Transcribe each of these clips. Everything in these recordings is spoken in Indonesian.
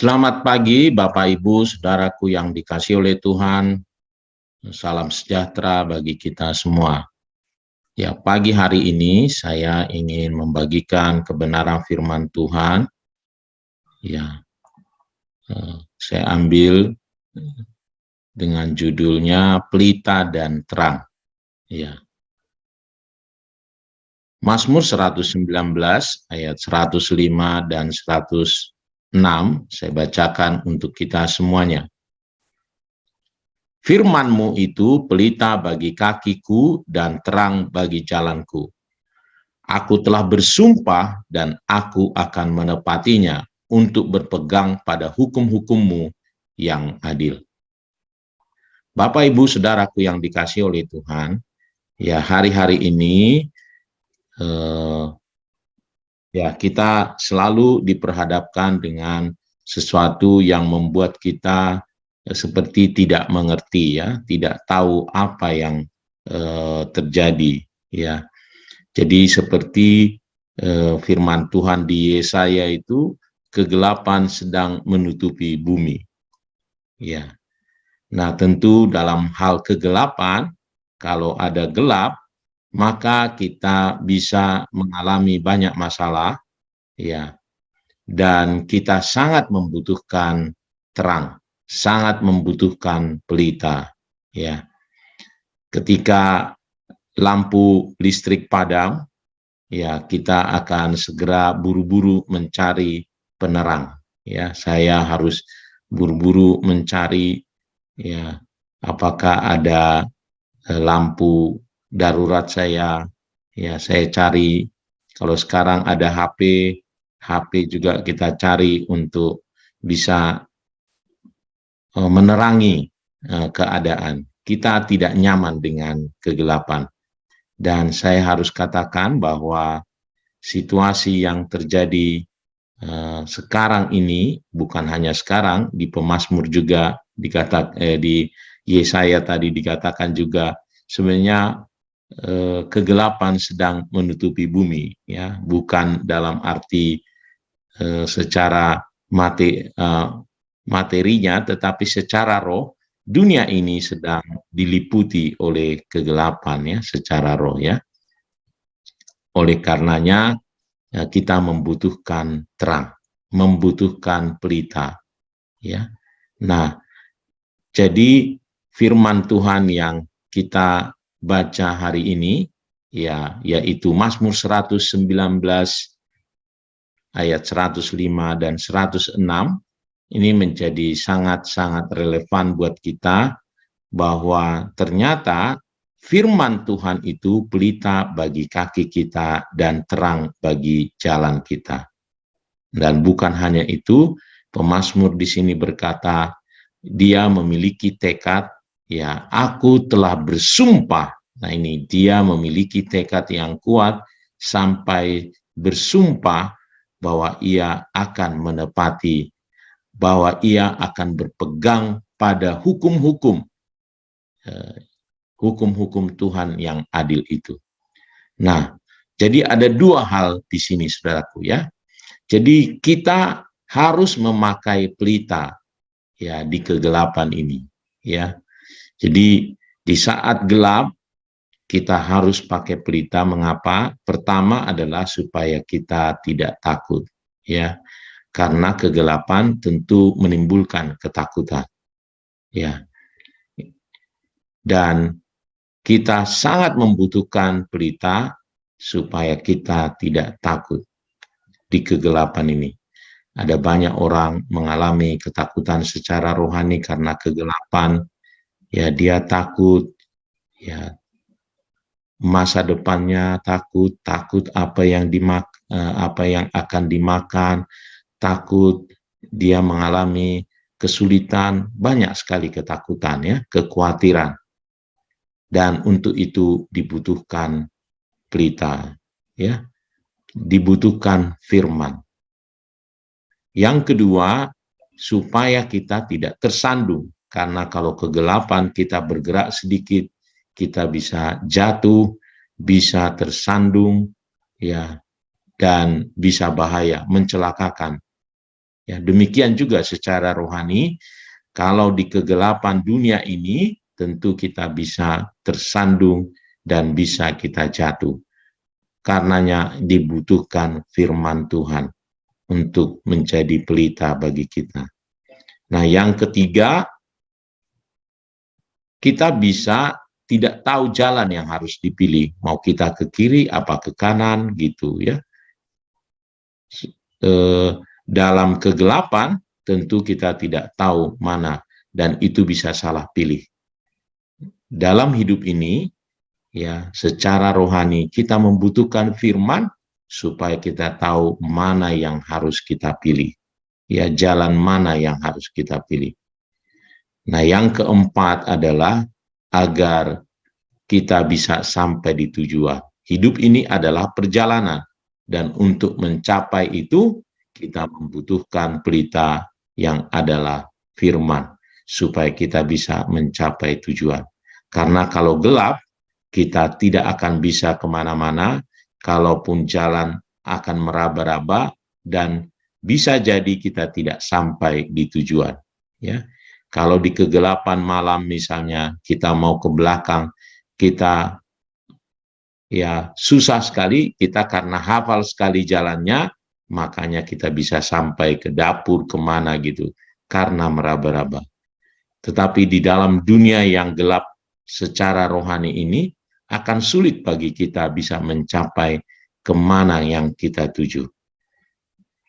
Selamat pagi Bapak Ibu, saudaraku yang dikasihi oleh Tuhan. Salam sejahtera bagi kita semua. Ya, pagi hari ini saya ingin membagikan kebenaran firman Tuhan. Ya, saya ambil dengan judulnya Pelita dan Terang. Ya. Mazmur 119 ayat 105 dan 106 saya bacakan untuk kita semuanya. Firman-Mu itu pelita bagi kakiku dan terang bagi jalanku. Aku telah bersumpah dan aku akan menepatinya untuk berpegang pada hukum-hukum-Mu yang adil. Bapak, Ibu, Saudaraku yang dikasihi oleh Tuhan, ya hari-hari ini ya kita selalu diperhadapkan dengan sesuatu yang membuat kita seperti tidak mengerti, ya, tidak tahu apa yang terjadi, ya. Jadi seperti firman Tuhan di Yesaya itu, kegelapan sedang menutupi bumi, ya. Nah, tentu dalam hal kegelapan, kalau ada gelap, maka kita bisa mengalami banyak masalah, ya. Dan kita sangat membutuhkan terang, sangat membutuhkan pelita, ya. Ketika lampu listrik padam, ya kita akan segera buru-buru mencari penerang, ya. Saya harus buru-buru mencari, ya, apakah ada lampu darurat saya, ya saya cari. Kalau sekarang ada HP juga kita cari untuk bisa menerangi keadaan. Kita tidak nyaman dengan kegelapan. Dan saya harus katakan bahwa situasi yang terjadi sekarang ini, bukan hanya sekarang, di Pemazmur juga di Yesaya tadi dikatakan juga, sebenarnya kegelapan sedang menutupi bumi, ya, bukan dalam arti secara materinya, tetapi secara roh dunia ini sedang diliputi oleh kegelapan, ya, secara roh, ya. Oleh karenanya kita membutuhkan terang, membutuhkan pelita, ya. Nah, jadi firman Tuhan yang kita baca hari ini, ya, yaitu Mazmur 119 ayat 105 dan 106, ini menjadi sangat-sangat relevan buat kita, bahwa ternyata firman Tuhan itu pelita bagi kaki kita dan terang bagi jalan kita. Dan bukan hanya itu, pemazmur di sini berkata, dia memiliki tekad, ya, aku telah bersumpah. Nah, ini dia memiliki tekad yang kuat sampai bersumpah bahwa ia akan menepati, bahwa ia akan berpegang pada hukum-hukum Tuhan yang adil itu. Nah, jadi ada dua hal di sini, saudaraku, ya. Jadi kita harus memakai pelita, ya, di kegelapan ini, ya. Jadi di saat gelap kita harus pakai pelita. Mengapa? Pertama adalah supaya kita tidak takut, ya. Karena kegelapan tentu menimbulkan ketakutan, ya. Dan kita sangat membutuhkan pelita supaya kita tidak takut di kegelapan ini. Ada banyak orang mengalami ketakutan secara rohani karena kegelapan. Ya, dia takut, ya, masa depannya takut apa yang akan dimakan, takut dia mengalami kesulitan, banyak sekali ketakutan, ya, kekhawatiran. Dan untuk itu dibutuhkan pelita, ya, dibutuhkan firman. Yang kedua, supaya kita tidak tersandung, karena kalau kegelapan kita bergerak sedikit, kita bisa jatuh, bisa tersandung, ya, dan bisa bahaya, mencelakakan. Ya, demikian juga secara rohani, kalau di kegelapan dunia ini, tentu kita bisa tersandung dan bisa kita jatuh. Karenanya dibutuhkan firman Tuhan untuk menjadi pelita bagi kita. Nah, yang ketiga, kita bisa tidak tahu jalan yang harus dipilih. Mau kita ke kiri apa ke kanan gitu ya. Dalam kegelapan tentu kita tidak tahu mana dan itu bisa salah pilih. Dalam hidup ini ya, secara rohani kita membutuhkan firman supaya kita tahu mana yang harus kita pilih. Ya, jalan mana yang harus kita pilih. Nah, yang keempat adalah agar kita bisa sampai di tujuan. Hidup ini adalah perjalanan dan untuk mencapai itu kita membutuhkan pelita yang adalah firman supaya kita bisa mencapai tujuan. Karena kalau gelap, kita tidak akan bisa kemana-mana, kalaupun jalan akan meraba-raba dan bisa jadi kita tidak sampai di tujuan. Ya, kalau di kegelapan malam misalnya kita mau ke belakang, kita ya susah sekali, kita karena hafal sekali jalannya, makanya kita bisa sampai ke dapur kemana gitu, karena meraba-raba. Tetapi di dalam dunia yang gelap secara rohani ini, akan sulit bagi kita bisa mencapai kemana yang kita tuju.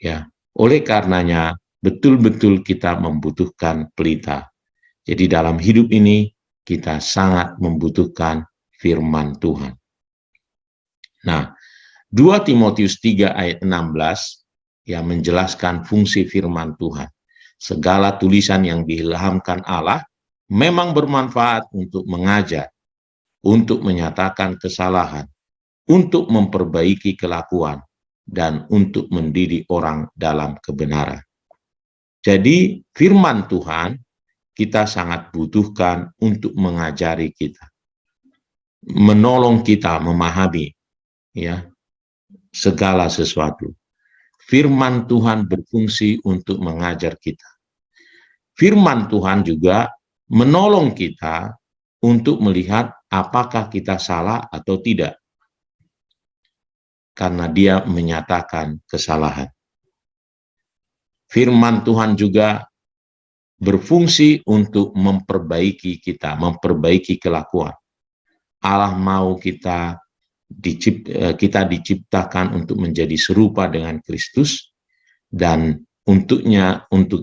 Ya, oleh karenanya betul-betul kita membutuhkan pelita. Jadi dalam hidup ini kita sangat membutuhkan firman Tuhan. Nah, 2 Timotius 3 ayat 16 yang menjelaskan fungsi firman Tuhan. Segala tulisan yang diilhamkan Allah memang bermanfaat untuk mengajar, untuk menyatakan kesalahan, untuk memperbaiki kelakuan, dan untuk mendidik orang dalam kebenaran. Jadi firman Tuhan kita sangat butuhkan untuk mengajari kita, menolong kita memahami ya segala sesuatu. Firman Tuhan berfungsi untuk mengajar kita. Firman Tuhan juga menolong kita untuk melihat apakah kita salah atau tidak. Karena dia menyatakan kesalahan. Firman Tuhan juga berfungsi untuk memperbaiki kita, memperbaiki kelakuan. Allah mau kita diciptakan untuk menjadi serupa dengan Kristus, dan untuk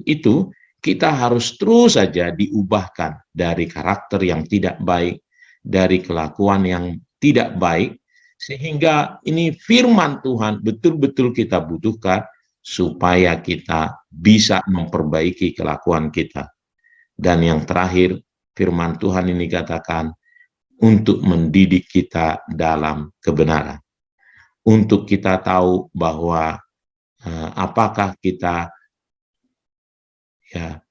itu kita harus terus saja diubahkan dari karakter yang tidak baik, dari kelakuan yang tidak baik, sehingga ini firman Tuhan betul-betul kita butuhkan supaya kita bisa memperbaiki kelakuan kita. Dan yang terakhir, firman Tuhan ini katakan untuk mendidik kita dalam kebenaran. Untuk kita tahu bahwa apakah kita ya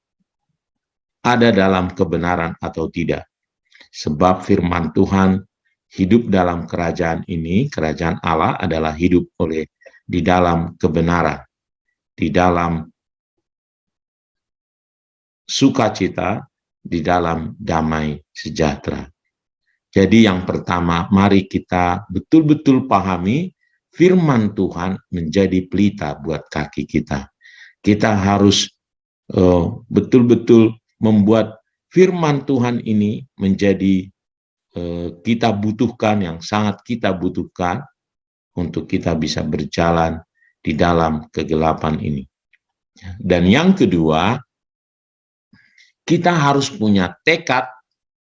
ada dalam kebenaran atau tidak. Sebab firman Tuhan, hidup dalam kerajaan ini, kerajaan Allah adalah hidup di dalam kebenaran, di dalam sukacita, di dalam damai sejahtera. Jadi yang pertama, mari kita betul-betul pahami firman Tuhan menjadi pelita buat kaki kita. Kita harus betul-betul membuat firman Tuhan ini menjadi kita butuhkan, yang sangat kita butuhkan untuk kita bisa berjalan di dalam kegelapan ini. Dan yang kedua, kita harus punya tekad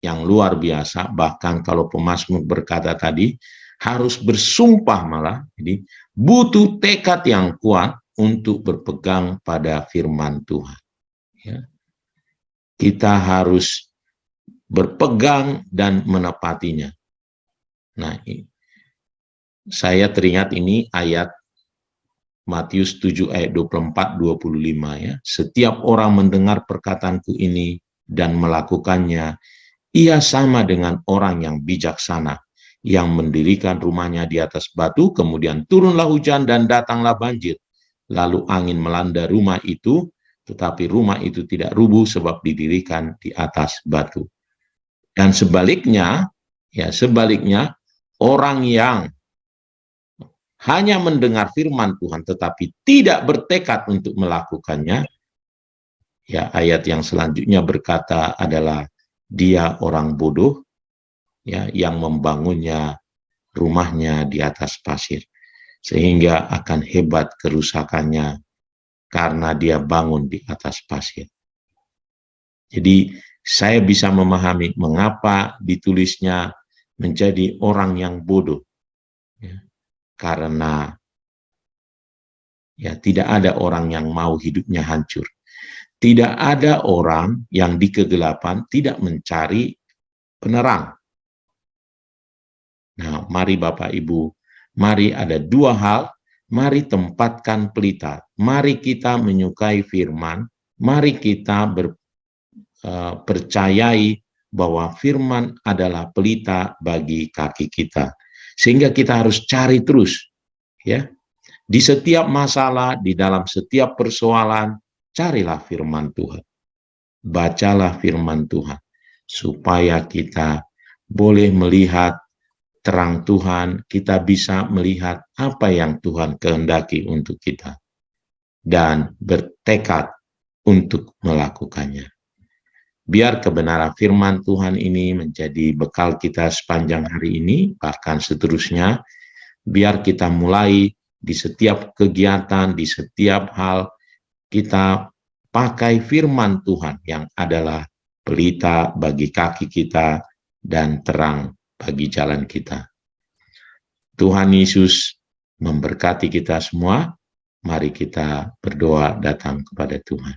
yang luar biasa, bahkan kalau pemazmur berkata tadi, harus bersumpah malah, jadi butuh tekad yang kuat untuk berpegang pada firman Tuhan. Ya. Kita harus berpegang dan menepatinya. Nah, saya teringat ini ayat Matius 7 ayat 24-25 ya. Setiap orang mendengar perkataanku ini dan melakukannya, ia sama dengan orang yang bijaksana, yang mendirikan rumahnya di atas batu, kemudian turunlah hujan dan datanglah banjir. lalu angin melanda rumah itu, tetapi rumah itu tidak rubuh sebab didirikan di atas batu. Dan sebaliknya, ya sebaliknya, orang yang hanya mendengar firman Tuhan tetapi tidak bertekad untuk melakukannya, ya ayat yang selanjutnya berkata adalah dia orang bodoh, ya yang membangunnya rumahnya di atas pasir, sehingga akan hebat kerusakannya karena dia bangun di atas pasir. Jadi saya bisa memahami mengapa ditulisnya menjadi orang yang bodoh, ya, karena ya tidak ada orang yang mau hidupnya hancur. Tidak ada orang yang di kegelapan tidak mencari penerang. Nah, mari Bapak Ibu, mari ada dua hal, mari tempatkan pelita, mari kita menyukai firman, mari kita percayai bahwa firman adalah pelita bagi kaki kita. Sehingga kita harus cari terus, ya. Di setiap masalah, di dalam setiap persoalan, carilah firman Tuhan. Bacalah firman Tuhan, supaya kita boleh melihat terang Tuhan, kita bisa melihat apa yang Tuhan kehendaki untuk kita, dan bertekad untuk melakukannya. Biar kebenaran firman Tuhan ini menjadi bekal kita sepanjang hari ini, bahkan seterusnya. Biar kita mulai di setiap kegiatan, di setiap hal, kita pakai firman Tuhan yang adalah pelita bagi kaki kita dan terang bagi jalan kita. Tuhan Yesus memberkati kita semua. Mari kita berdoa datang kepada Tuhan.